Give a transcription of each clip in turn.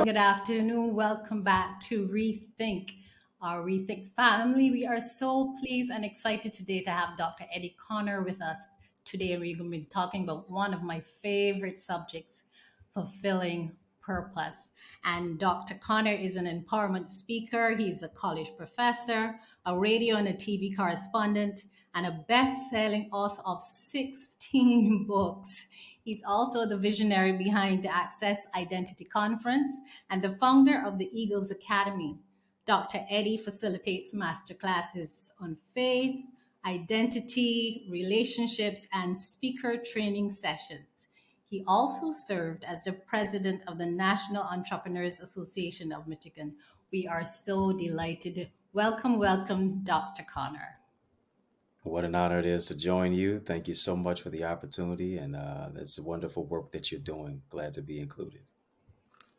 Good afternoon. Welcome back to Rethink, our Rethink family. We are so pleased and excited today to have Dr. Eddie Connor with us. Today, we're going to be talking about one of my favorite subjects, fulfilling purpose. And Dr. Connor is an empowerment speaker, he's a college professor, a radio and a TV correspondent, and a best selling author of 16 books. He's also the visionary behind the Access Identity Conference and the founder of the Eagles Academy. Dr. Eddie facilitates masterclasses on faith, identity, relationships, and speaker training sessions. He also served as the president of the National Entrepreneurs Association of Michigan. We are so delighted. Welcome, welcome, Dr. Connor. What an honor it is to join you. Thank you so much for the opportunity, and it's wonderful work that you're doing. Glad to be included.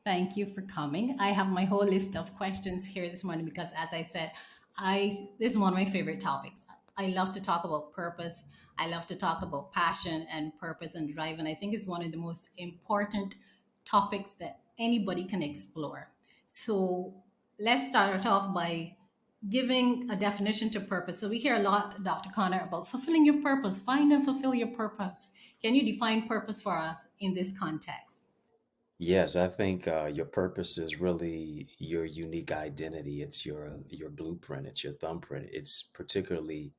Thank you for coming. I have my whole list of questions here this morning because, as I said, I this is one of my favorite topics. I love to talk about purpose. I love to talk about passion and purpose and drive, and I think it's one of the most important topics that anybody can explore. So let's start off by giving a definition to purpose. So we hear a lot, Dr. Connor, about fulfilling your purpose. Find and fulfill your purpose. Can you define purpose for us in this context? Yes, I think your purpose is really your unique identity. It's your blueprint. It's your thumbprint. It's particularly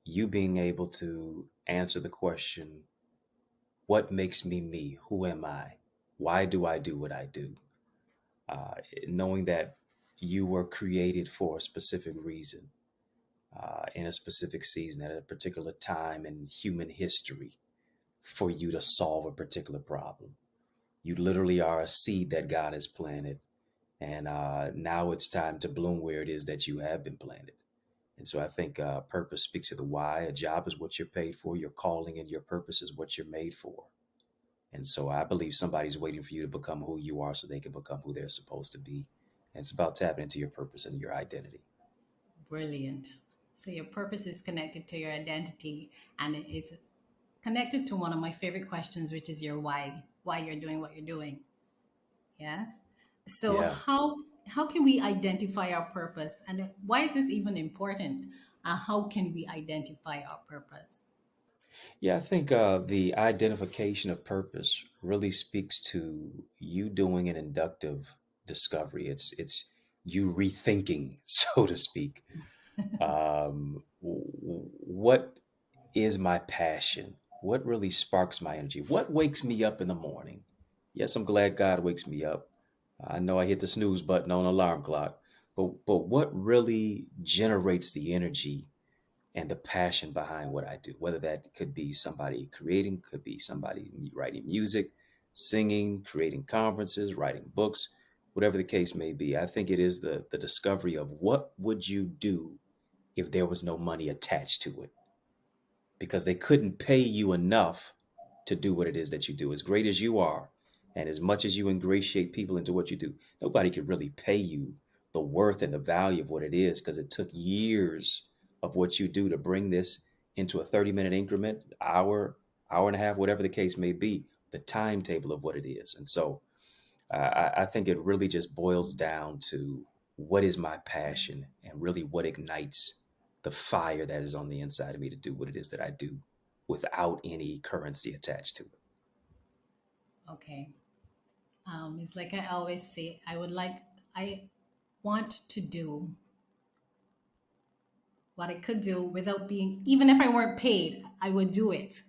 you being able to answer the question, "What makes me me? Who am I? Why do I do what I do?" Uh, Knowing that you were created for a specific reason, in a specific season, at a particular time in human history, for you to solve a particular problem. You literally are a seed that God has planted. And now it's time to bloom where it is that you have been planted. And so I think purpose speaks to the why. A job is what you're paid for. Your calling and your purpose is what you're made for. And so I believe somebody's waiting for you to become who you are so they can become who they're supposed to be. And it's about tapping into your purpose and your identity. Brilliant. So your purpose is connected to your identity and it is connected to one of my favorite questions, which is your why you're doing what you're doing. Yes. So Yeah. how can we identify our purpose and why is this even important? How can we identify our purpose? Yeah, I think the identification of purpose really speaks to you doing an inductive discovery. It's you rethinking, so to speak. What is my passion? What really sparks my energy? What wakes me up in the morning? Yes, I'm glad God wakes me up. I know I hit the snooze button on alarm clock, but what really generates the energy and the passion behind what I do? Whether that could be somebody creating, could be somebody writing music, singing, creating conferences, writing books, whatever the case may be. I think it is the discovery of what would you do if there was no money attached to it, because they couldn't pay you enough to do what it is that you do. As great as you are, and as much as you ingratiate people into what you do, nobody could really pay you the worth and the value of what it is, because it took years of what you do to bring this into a 30-minute increment, hour and a half, whatever the case may be, the timetable of what it is. And so I think it really just boils down to what is my passion and really what ignites the fire that is on the inside of me to do what it is that I do without any currency attached to it. Okay. It's like I always say, I want to do what I could do without being, even if I weren't paid, I would do it,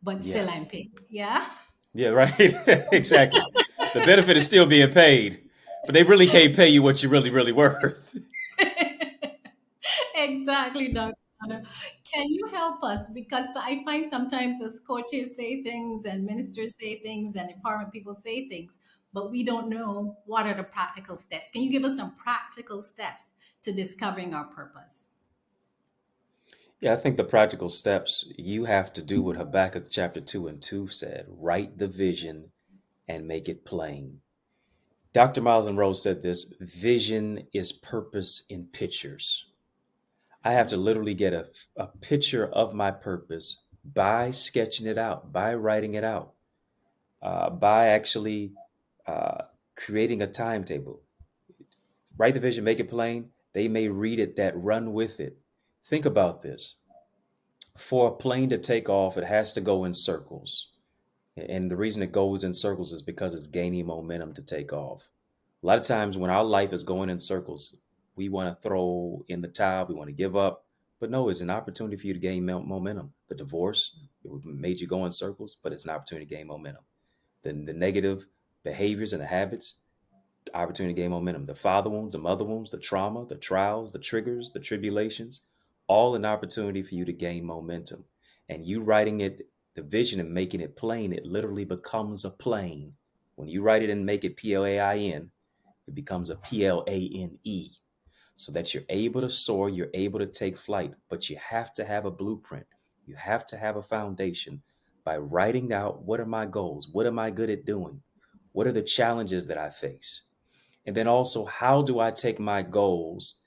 but Yeah. still I'm paid. Yeah. Yeah, right. Exactly. The benefit is still being paid, but they really can't pay you what you're really worth. Exactly, Dr. Anna. Can you help us? Because I find sometimes as coaches say things and ministers say things and empowerment people say things, but we don't know what are the practical steps. Can you give us some practical steps to discovering our purpose? Yeah, I think the practical steps, you have to do what Habakkuk chapter 2 and 2 said: write the vision and make it plain. Dr. Miles Monroe said this: vision is purpose in pictures. I have to literally get a picture of my purpose by sketching it out, by writing it out, by actually uh, creating a timetable. Write the vision, make it plain. They may read it, that run with it. Think about this. For a plane to take off, it has to go in circles. And the reason it goes in circles is because it's gaining momentum to take off. A lot of times when our life is going in circles, we want to throw in the towel, we want to give up. But no, it's an opportunity for you to gain momentum. The divorce, it made you go in circles, but it's an opportunity to gain momentum. The negative behaviors and the habits, opportunity to gain momentum. The father wounds, the mother wounds, the trauma, the trials, the triggers, the tribulations, all an opportunity for you to gain momentum. And you writing it, the vision and making it plain, it literally becomes a plane. When you write it and make it PLAIN, it becomes a PLANE. So that you're able to soar, you're able to take flight, but you have to have a blueprint. You have to have a foundation by writing out, what are my goals? What am I good at doing? What are the challenges that I face? And then also, how do I take my goals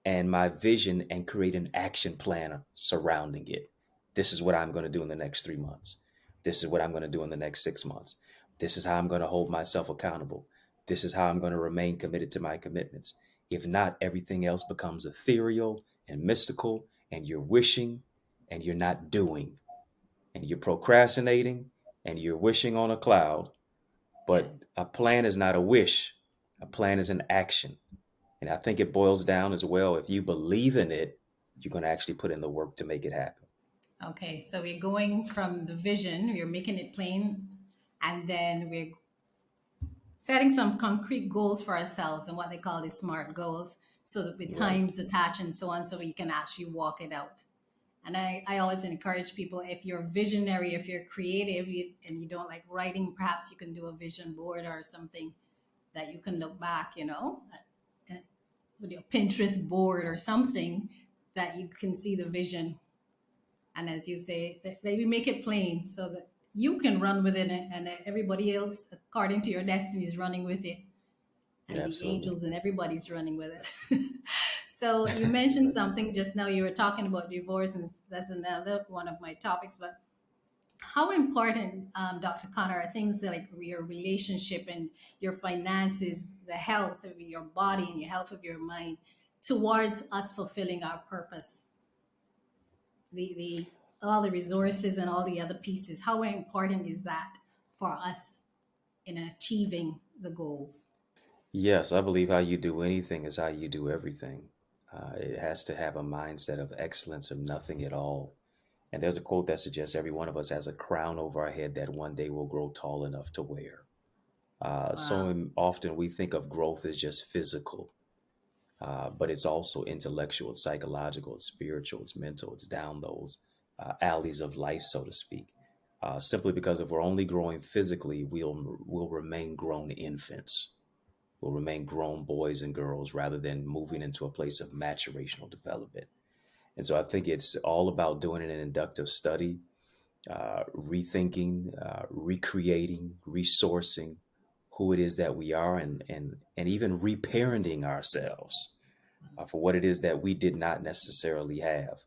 and my vision and create an action plan surrounding it? This is what I'm going to do in the next 3 months. This is what I'm going to do in the next 6 months. This is how I'm going to hold myself accountable. This is how I'm going to remain committed to my commitments. If not, everything else becomes ethereal and mystical, and you're wishing and you're not doing, and you're procrastinating and you're wishing on a cloud. Yeah. But a plan is not a wish, a plan is an action. And I think it boils down as well. If you believe in it, you're going to actually put in the work to make it happen. Okay, so we're going from the vision, we're making it plain, and then we're setting some concrete goals for ourselves and what they call the SMART goals, so that with Right. times attached and so on, so we can actually walk it out. And I always encourage people, if you're visionary, if you're creative and you don't like writing, perhaps you can do a vision board or something that you can look back, with your Pinterest board or something that you can see the vision. And as you say, that we make it plain so that you can run with it, and that everybody else, according to your destiny, is running with it, Yeah, and the absolutely. angels and everybody's running with it. So you mentioned something just now. You were talking about divorce, and that's another one of my topics. But how important, Dr. Connor, are things like your relationship and your finances, the health of your body and your health of your mind, towards us fulfilling our purpose? The all the resources and all the other pieces. How important is that for us in achieving the goals? Yes, I believe how you do anything is how you do everything. It has to have a mindset of excellence or nothing at all. And there's a quote that suggests every one of us has a crown over our head that one day will grow tall enough to wear. Wow. Often we think of growth as just physical, but it's also intellectual, it's psychological, it's spiritual, it's mental, it's down those alleys of life, so to speak. Simply because if we're only growing physically, we'll remain grown infants. We'll remain grown boys and girls rather than moving into a place of maturational development. And so I think it's all about doing an inductive study, rethinking, recreating, resourcing who it is that we are, and even reparenting ourselves for what it is that we did not necessarily have.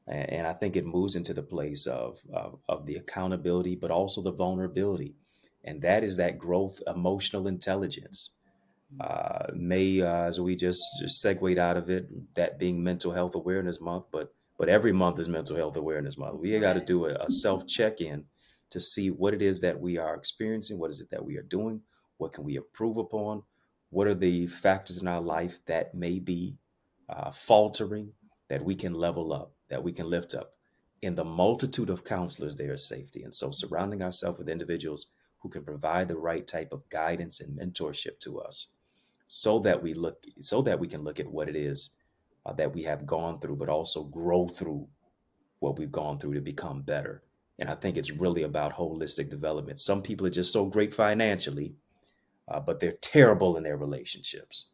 And I think it moves into the place of the accountability, but also the vulnerability. And that is that growth, emotional intelligence. May as we just segued out of it, that being Mental Health Awareness Month, but every month is Mental Health Awareness Month. We got to Right. do a self check in to see what it is that we are experiencing, what is it that we are doing, what can we improve upon, what are the factors in our life that may be faltering, that we can level up, that we can lift up. In the multitude of counselors, there is safety, and so surrounding ourselves with individuals who can provide the right type of guidance and mentorship to us so that we can look at what it is that we have gone through, but also grow through what we've gone through to become better. And I think it's really about holistic development. Some people are just so great financially, but they're terrible in their relationships.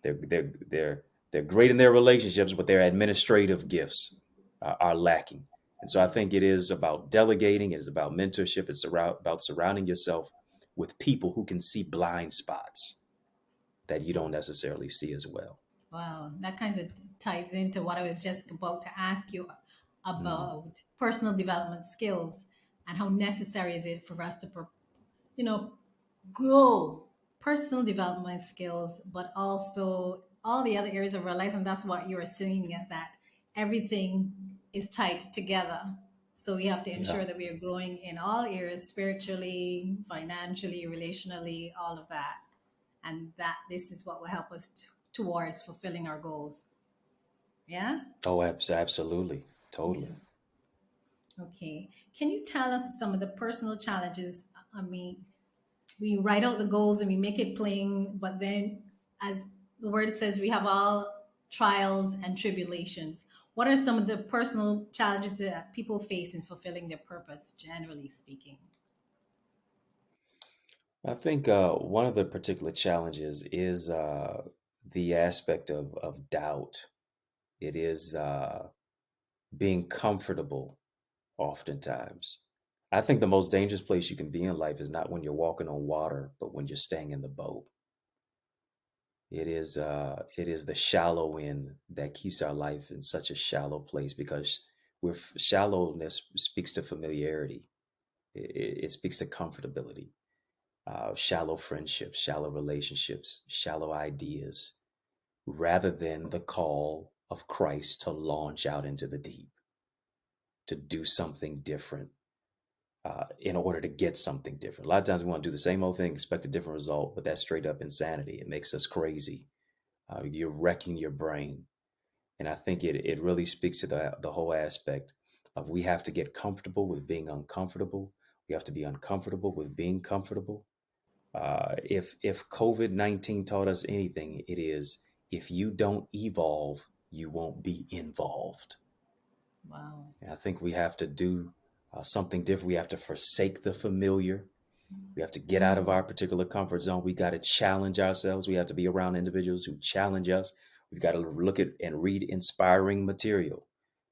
They're great in their relationships, but their administrative gifts are lacking. And so I think it is about delegating. It is about mentorship. It's about surrounding yourself with people who can see blind spots that you don't necessarily see as well. Wow, that kind of ties into what I was just about to ask you Mhm. about personal development skills, and how necessary is it for us to, you know, grow. personal development skills, but also all the other areas of our life. And that's what you were saying, that everything is tied together. So we have to Yeah. ensure that we are growing in all areas, spiritually, financially, relationally, all of that. And that this is what will help us towards fulfilling our goals. Yes? Oh, absolutely. Yeah. Totally. Okay. Can you tell us some of the personal challenges? I mean, we write out the goals and we make it plain, but then, as the word says, we have all trials and tribulations. What are some of the personal challenges that people face in fulfilling their purpose, generally speaking? I think one of the particular challenges is the aspect of doubt. It is being comfortable oftentimes. I think the most dangerous place you can be in life is not when you're walking on water, but when you're staying in the boat. It is the shallow end that keeps our life in such a shallow place because with shallowness speaks to familiarity. It speaks to comfortability, shallow friendships, shallow relationships, shallow ideas, rather than the call of Christ to launch out into the deep, to do something different in order to get something different. A lot of times we want to do the same old thing, expect a different result, but that's straight up insanity. It makes us crazy. You're wrecking your brain. And I think it really speaks to the whole aspect of we have to get comfortable with being uncomfortable. We have to be uncomfortable with being comfortable. If COVID-19 taught us anything, it is if you don't evolve, you won't be involved. Wow. And I think we have to do something different. We have to forsake the familiar. We have to get out of Mm. our particular comfort zone. We got to challenge ourselves. We have to be around individuals who challenge us. We've got to look at and read inspiring material.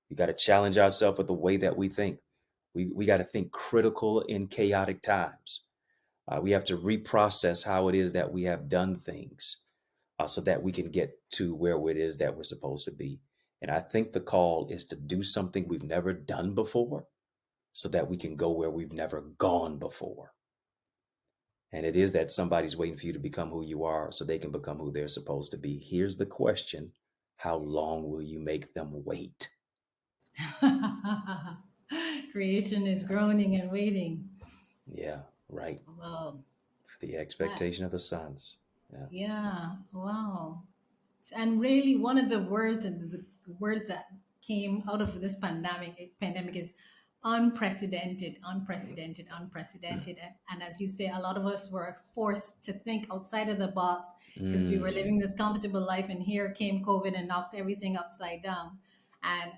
We got to challenge ourselves with the way that we think. We got to think critical in chaotic times. We have to reprocess how it is that we have done things so that we can get to where it is that we're supposed to be. And I think the call is to do something we've never done before so that we can go where we've never gone before. And it is that somebody's waiting for you to become who you are so they can become who they're supposed to be. Here's the question: how long will you make them wait? Creation is groaning and waiting. Yeah, right. Wow. For the That, expectation of the sons. Yeah. yeah. Wow. And really, one of the words and the words that came out of this pandemic is unprecedented, unprecedented, unprecedented. And as you say, a lot of us were forced to think outside of the box because we were Mm, living this comfortable life, and here came COVID and knocked everything upside down. And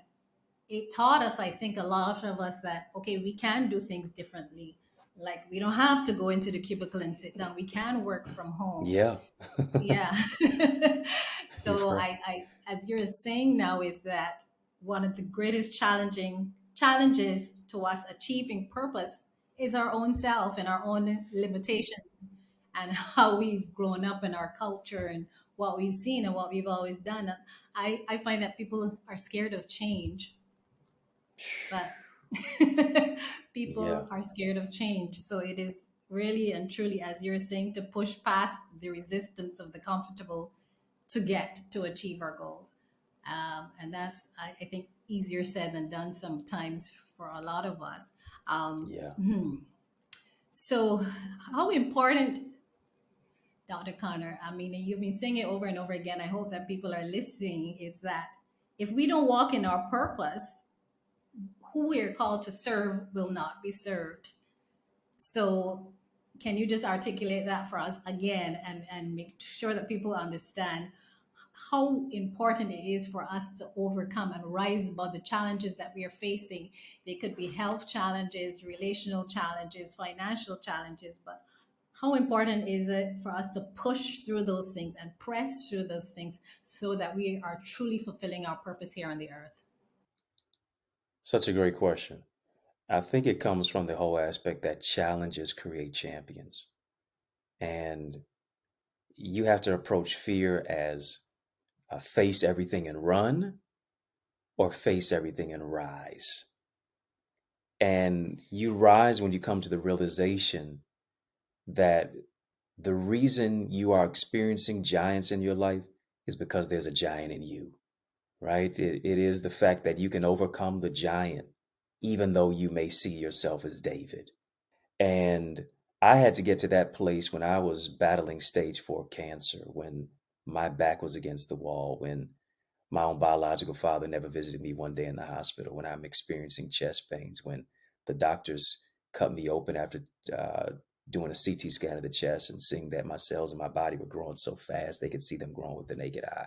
it taught us, I think, a lot of us that okay, we can do things differently. Like we don't have to go into the cubicle and sit down. We can work from home. yeah. Yeah. You're So right. as you're saying now, is that one of the greatest challenging challenges to us achieving purpose is our own self and our own limitations and how we've grown up in our culture and what we've seen and what we've always done. I find that people are scared of change, but Yeah. people are scared of change. So it is really and truly, as you're saying, to push past the resistance of the comfortable to get to achieve our goals. And that's, I think, easier said than done sometimes for a lot of us. Yeah. Mhm. So, how important, Dr. Connor, I mean, you've been saying it over and over again. I hope that people are listening, is that if we don't walk in our purpose, who we are called to serve will not be served. So, can you just articulate that for us again and make sure that people understand how important it is for us to overcome and rise above the challenges that we are facing? They could be health challenges, relational challenges, financial challenges, but how important is it for us to push through those things and press through those things so that we are truly fulfilling our purpose here on the earth? Such a great question. I think it comes from the whole aspect that challenges create champions. And you have to approach fear as face everything and run or face everything and rise. And you rise when you come to the realization that The reason you are experiencing giants in your life is because there's a giant in you, right? It is the fact that you can overcome the giant, even though you may see yourself as David. And I had to get to that place when I was battling stage 4 cancer, when my back was against the wall, when my own biological father never visited me one day in the hospital, when I'm experiencing chest pains, when the doctors cut me open after uh, doing a CT scan of the chest and seeing that my cells in my body were growing so fast they could see them growing with the naked eye.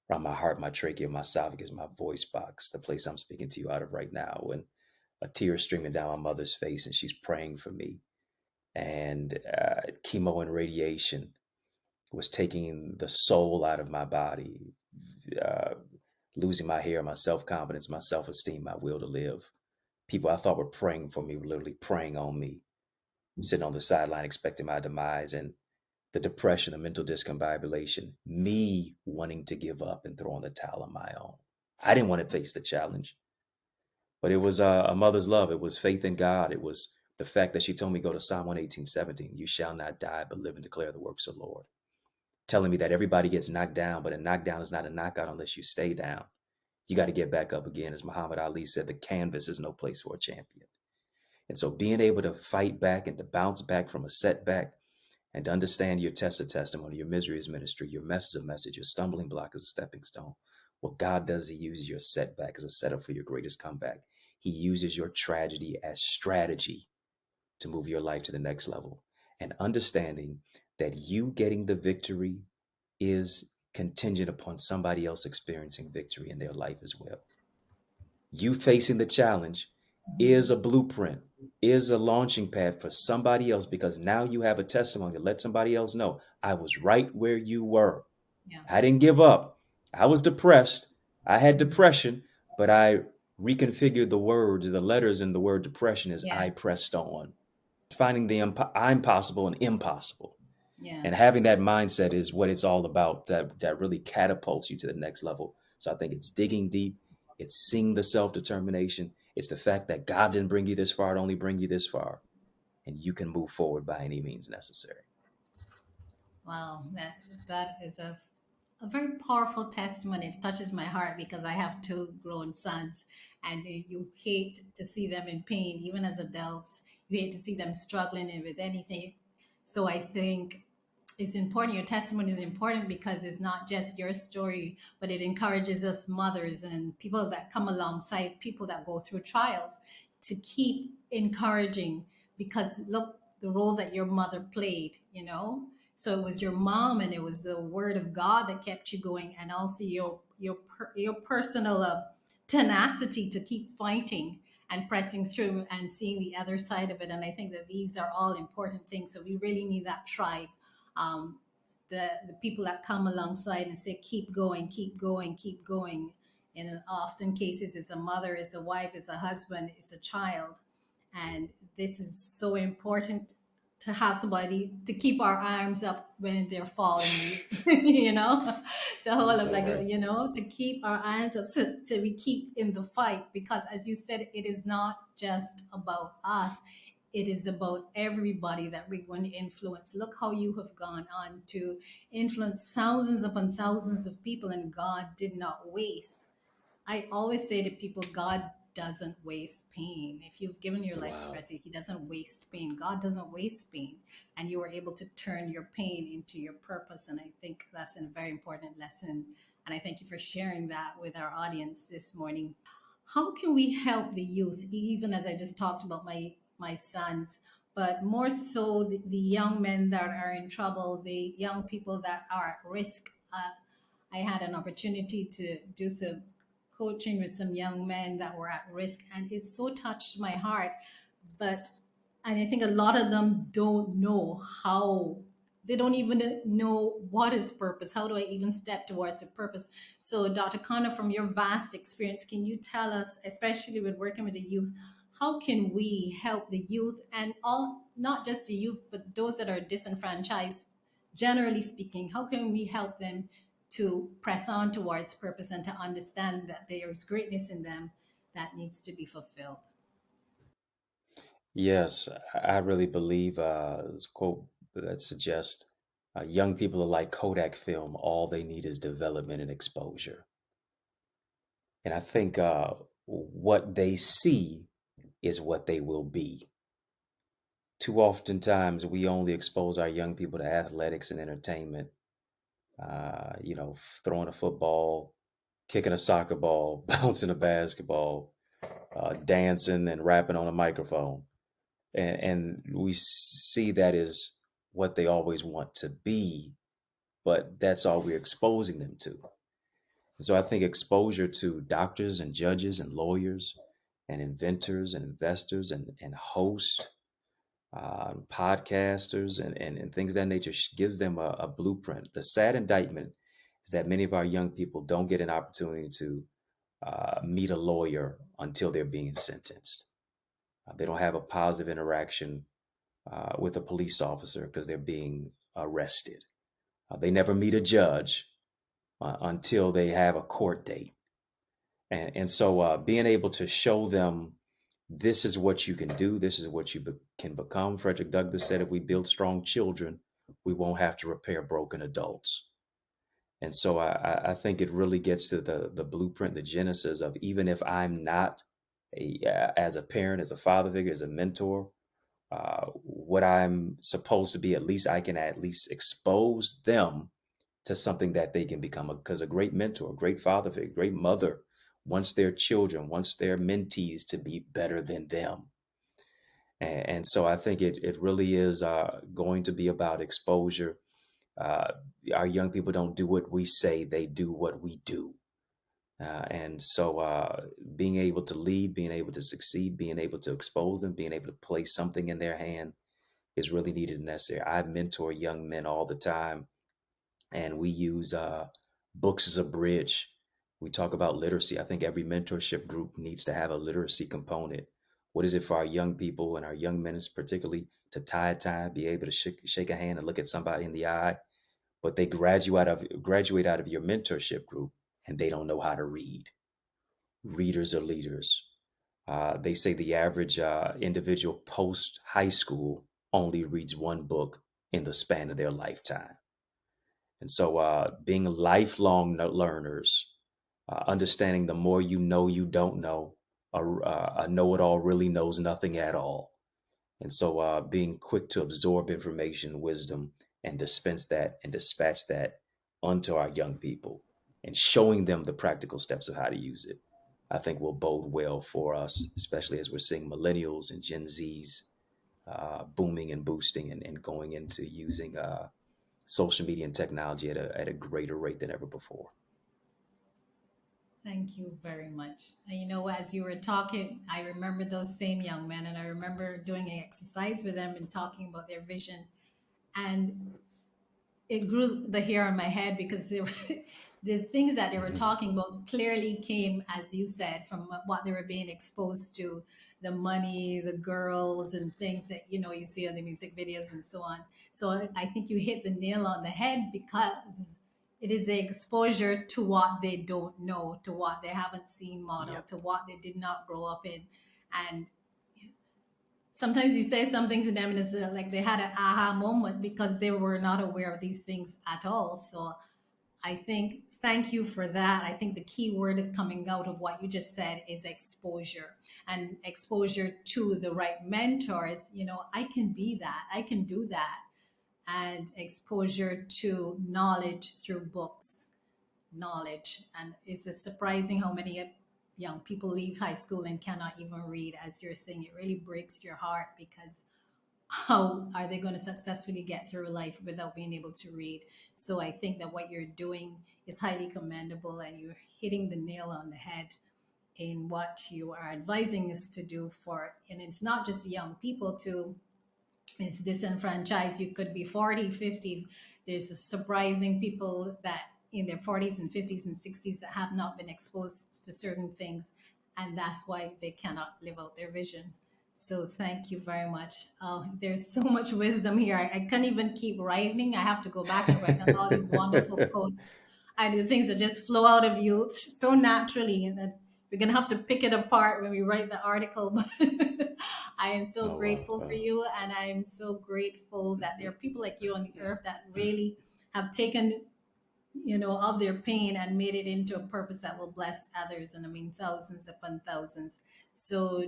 Around my heart, my trachea, my esophagus, my voice box, the place I'm speaking to you out of right now, when a tear streaming down my mother's face and she's praying for me, and chemo and radiation was taking the soul out of my body, uh, losing my hair, my self confidence, my self esteem, my will to live. People I thought were praying for me were literally praying on me. I'm sitting on the sideline expecting my demise, and the depression, the mental discombobulation, me wanting to give up and throw in the towel on my own. I didn't want to face the challenge, but it was a mother's love. It was faith in God. It was the fact that she told me, go to Psalm 118:17, you shall not die, but live and declare the works of the Lord. Telling me that everybody gets knocked down, but a knockdown is not a knockout unless you stay down. You got to get back up again. As Muhammad Ali said, the canvas is no place for a champion. And so being able to fight back and to bounce back from a setback and to understand your test of testimony, your misery is ministry, your mess is a message, your stumbling block is a stepping stone. What God does, he uses your setback as a setup for your greatest comeback. He uses your tragedy as strategy to move your life to the next level. And understanding that you getting the victory is contingent upon somebody else experiencing victory in their life as well. You facing the challenge is a blueprint, is a launching pad for somebody else, because now you have a testimony to let somebody else know I was right where you were. Yeah. I didn't give up. I was depressed. I had depression, but I reconfigured the words, the letters in the word depression is Yeah. I pressed on, finding the I'm possible and impossible. Yeah. And having that mindset is what it's all about, that really catapults you to the next level. So I think it's digging deep, it's seeing the self-determination, it's the fact that God didn't bring you this far, it only bring you this far, and you can move forward by any means necessary. Wow, that is a very powerful testimony. It touches my heart because I have two grown sons, and you hate to see them in pain, even as adults. You hate to see them struggling with anything. So I think it's important. Your testimony is important because it's not just your story, but it encourages us mothers and people that come alongside people that go through trials to keep encouraging, because look the role that your mother played, so it was your mom and it was the word of God that kept you going, and also your personal tenacity to keep fighting and pressing through and seeing the other side of it. And I think that these are all important things. So we really need that tribe, um, the people that come alongside and say, keep going, keep going, keep going. And often cases, it's a mother, it's a wife, it's a husband, it's a child. And this is so important to have somebody to keep our arms up when they're falling, to hold Yes, up, like, sir. to keep our arms up so we keep in the fight. Because as you said, it is not just about us, it is about everybody that we're going to influence. Look how you have gone on to influence thousands upon thousands of people, and God did not waste. I always say to people, God doesn't waste pain. If you've given your life to Wow. Christ, He doesn't waste pain. God doesn't waste pain. And you were able to turn your pain into your purpose. And I think that's a very important lesson. And I thank you for sharing that with our audience this morning. How can we help the youth, even as I just talked about my sons, but more so the young men that are in trouble, the young people that are at risk? I had an opportunity to do some coaching with some young men that were at risk, and it so touched my heart. But and I think a lot of them don't know how. They don't even know what is purpose. How do I even step towards the purpose? So, Dr. Connor, from your vast experience, can you tell us, especially with working with the youth, how can we help the youth, and all, not just the youth, but those that are disenfranchised, generally speaking, how can we help them to press on towards purpose and to understand that there is greatness in them that needs to be fulfilled? Yes, I really believe this quote that suggest young people are like Kodak film. All they need is development and exposure. And I think what they see is what they will be. Too oftentimes, we only expose our young people to athletics and entertainment, throwing a football, kicking a soccer ball, bouncing a basketball, dancing and rapping on a microphone. And we see that as what they always want to be, but that's all we're exposing them to. And so I think exposure to doctors and judges and lawyers and inventors and investors and hosts, podcasters, and things of that nature gives them a blueprint. The sad indictment is that many of our young people don't get an opportunity to meet a lawyer until they're being sentenced. They don't have a positive interaction with a police officer because they're being arrested. They never meet a judge until they have a court date. And so being able to show them this is what you can do, this is what you can become. Frederick Douglass said, if we build strong children, we won't have to repair broken adults. And so I think it really gets to the blueprint, the genesis of, even if I'm not as a parent, as a father figure, as a mentor, what I'm supposed to be, at least I can at least expose them to something that they can become. Because a great mentor, a great father figure, great mother wants their children, wants their mentees to be better than them. And so I think it really is going to be about exposure. Our young people don't do what we say, they do what we do. And so being able to lead, being able to succeed, being able to expose them, being able to place something in their hand is really needed and necessary. I mentor young men all the time, and we use books as a bridge. We talk about literacy. I think every mentorship group needs to have a literacy component. What is it for our young people and our young men, particularly, to tie a tie, be able to shake a hand and look at somebody in the eye, but they graduate out of your mentorship group and they don't know how to read. Readers are leaders. They say the average individual post high school only reads one book in the span of their lifetime. And so being lifelong learners, understanding the more you know you don't know, a know-it-all really knows nothing at all. And so being quick to absorb information, wisdom, and dispense that and dispatch that onto our young people and showing them the practical steps of how to use it, I think will bode well for us, especially as we're seeing millennials and Gen Zs booming and boosting and going into using social media and technology at a greater rate than ever before. Thank you very much. And as you were talking, I remember those same young men, and I remember doing an exercise with them and talking about their vision. And it grew the hair on my head because the things that they were Mhm. talking about clearly came, as you said, from what they were being exposed to, the money, the girls, and things that you see on the music videos and so on. So I think you hit the nail on the head, because it is the exposure to what they don't know, to what they haven't seen modeled, Yep. to what they did not grow up in. And sometimes you say something to them and it's like they had an aha moment because they were not aware of these things at all. So I think, thank you for that. I think the key word coming out of what you just said is exposure, and exposure to the right mentors. I can be that, I can do that. And exposure to knowledge through books, knowledge. And it's just surprising how many young people leave high school and cannot even read. As you're saying, it really breaks your heart, because how are they going to successfully get through life without being able to read? So I think that what you're doing is highly commendable, and you're hitting the nail on the head in what you are advising us to do. And it's not just young people too, it's disenfranchised. You could be 40, 50. There's a surprising people that in their 40s and 50s and 60s that have not been exposed to certain things, and that's why they cannot live out their vision. So thank you very much. There's so much wisdom here. I can't even keep writing. I have to go back and write down all these wonderful quotes. And the things that just flow out of you so naturally, and that we're gonna have to pick it apart when we write the article. But I am so Oh, wow. grateful for Wow. you, and I am so grateful that there are people like you on the earth that really have taken, of their pain and made it into a purpose that will bless others. And I mean, thousands upon thousands. So,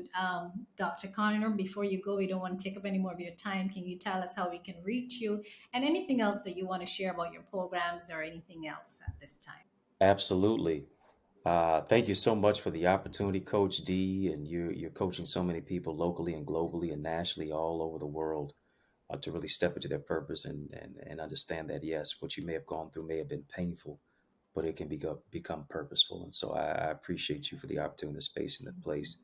Dr. Connor, before you go, we don't want to take up any more of your time. Can you tell us how we can reach you and anything else that you want to share about your programs or anything else at this time? Absolutely. Thank you so much for the opportunity, Coach D, and you're coaching so many people locally and globally and nationally all over the world to really step into their purpose and understand that yes, what you may have gone through may have been painful, but it can become purposeful. And so I appreciate you for the opportunity, the space, and the place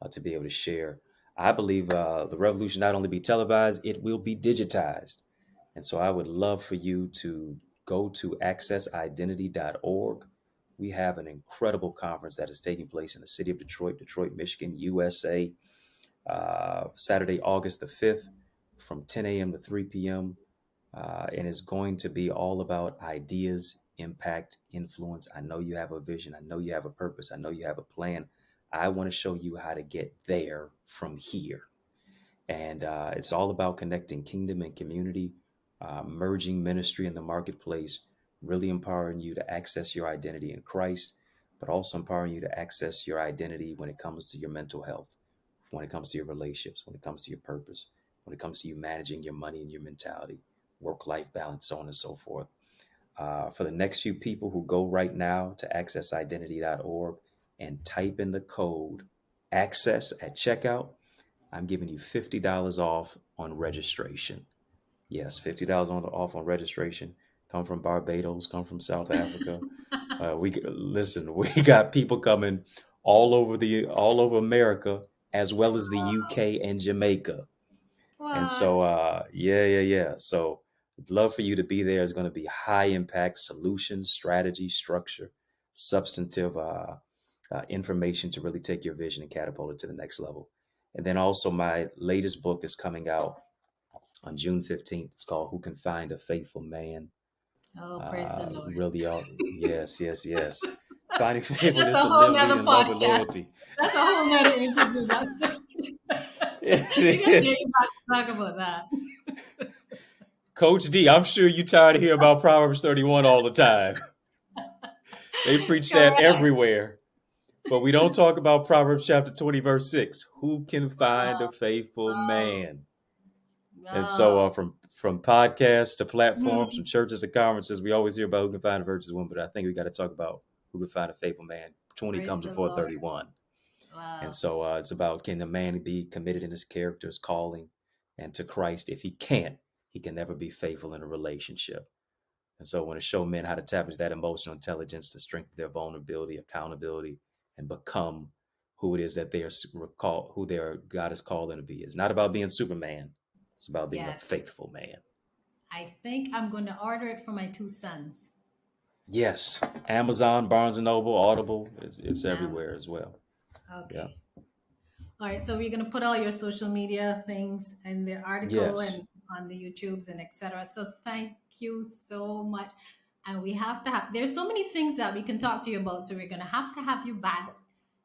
to be able to share. I believe the revolution not only be televised, it will be digitized. And so I would love for you to go to accessidentity.org. We have an incredible conference that is taking place in the city of Detroit, Detroit, Michigan, USA, Saturday, August the 5th from 10 a.m. to 3 p.m. And it's going to be all about ideas, impact, influence. I know you have a vision. I know you have a purpose. I know you have a plan. I want to show you how to get there from here. And it's all about connecting kingdom and community, merging ministry in the marketplace, really empowering you to access your identity in Christ, but also empowering you to access your identity when it comes to your mental health, when it comes to your relationships, when it comes to your purpose, when it comes to you managing your money and your mentality, work life balance, so on and so forth. For the next few people who go right now to accessidentity.org and type in the code access at checkout, I'm giving you $50 off on registration. Yes, $50 off on registration. Come from Barbados, come from South Africa. We listen. We got people coming all over America, as well as the UK and Jamaica. And What? so, yeah. So, I'd love for you to be there. It's going to be high impact solutions, strategy, structure, substantive information to really take your vision and catapult it to the next level. And then also, my latest book is coming out on June 15th. It's called Who Can Find a Faithful Man? Oh, praise the Lord. Really, all yes. Finding That's faithfulness a to whole live, lead, nother and love with podcast. loyalty. That's a whole nother interview. It We gotta get is. you back to talk about that. Coach D, I'm sure you're tired of hearing about Proverbs 31 all the time. They preach that Correct. everywhere. But we don't talk about Proverbs chapter 20, verse 6. Who can find a Wow. faithful Wow. man? And so Wow. from podcasts to platforms, from Mhm. churches to conferences, we always hear about who can find a virtuous woman, but I think we got to talk about who can find a faithful man. 20 Praise comes the before Lord. 31. And Wow. so it's about, can the man be committed in his character, his calling, and to Christ? If he can't, he can never be faithful in a relationship. And so I want to show men how to tap into that emotional intelligence to strengthen their vulnerability, accountability, and become who it is that they are who their God has called them to be. It's not about being Superman. It's about being a Yes. faithful man. I think I'm going to order it for my two sons. Yes, Amazon, Barnes and Noble, Audible, it's everywhere Amazon. as well. Yeah. Okay. All right. So we're going to put all your social media things in the article Yes. and on the YouTubes and etc. So thank you so much. And we have to have, there's so many things that we can talk to you about. So we're going to have you back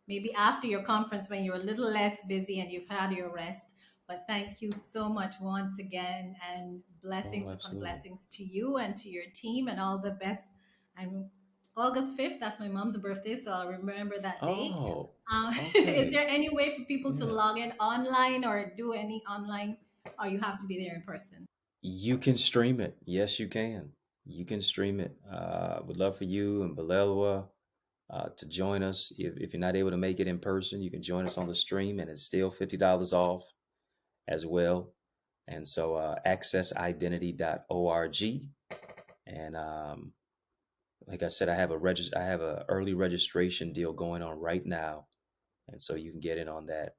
maybe after your conference when you're a little less busy and you've had your rest. But thank you so much once again, and Oh, blessings upon absolutely. blessings to you and to your team, and all the best. And August 5th, that's my mom's birthday, so I'll remember that day. Oh, Is okay. there any way for people to Yeah. log in online or do any online, or you have to be there in person? You can stream it. Yes, you can. You can stream it. Would love for you and Belelwa to join us. If you're not able to make it in person, you can join us on the stream, and it's still $50 off as well. And so accessidentity.org. And like I said, I have a early registration deal going on right now, and so you can get in on that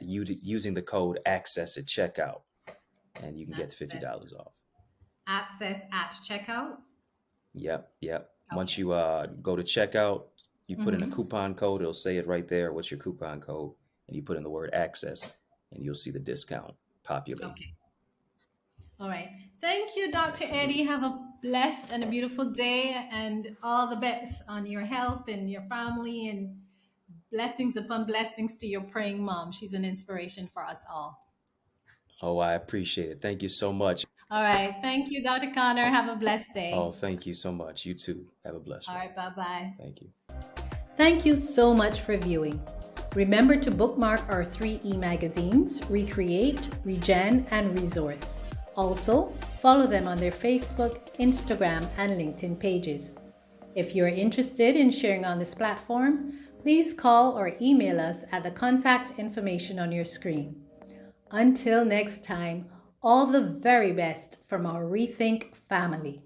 using the code access at checkout, and you can get Access. $50 off. Access at checkout. Yep. Once Okay. you go to checkout, you put in a Mm-hmm. coupon code. It'll say it right there. What's your coupon code? And you put in the word access, and you'll see the discount populate. Okay. All right. Thank you, Dr. Eddie. Absolutely. Have a blessed and a beautiful day, and all the best on your health and your family, and blessings upon blessings to your praying mom. She's an inspiration for us all. Oh, I appreciate it. Thank you so much. All right. Thank you, Dr. Connor. Have a blessed Oh, day. thank you so much. You too. Have a blessed All one. right. Bye bye. Thank you. Thank you so much for viewing. Remember to bookmark our 3 e-magazines, Recreate, Regen, and Resource. Also, follow them on their Facebook, Instagram, and LinkedIn pages. If you're interested in sharing on this platform, please call or email us at the contact information on your screen. Until next time, all the very best from our Rethink family.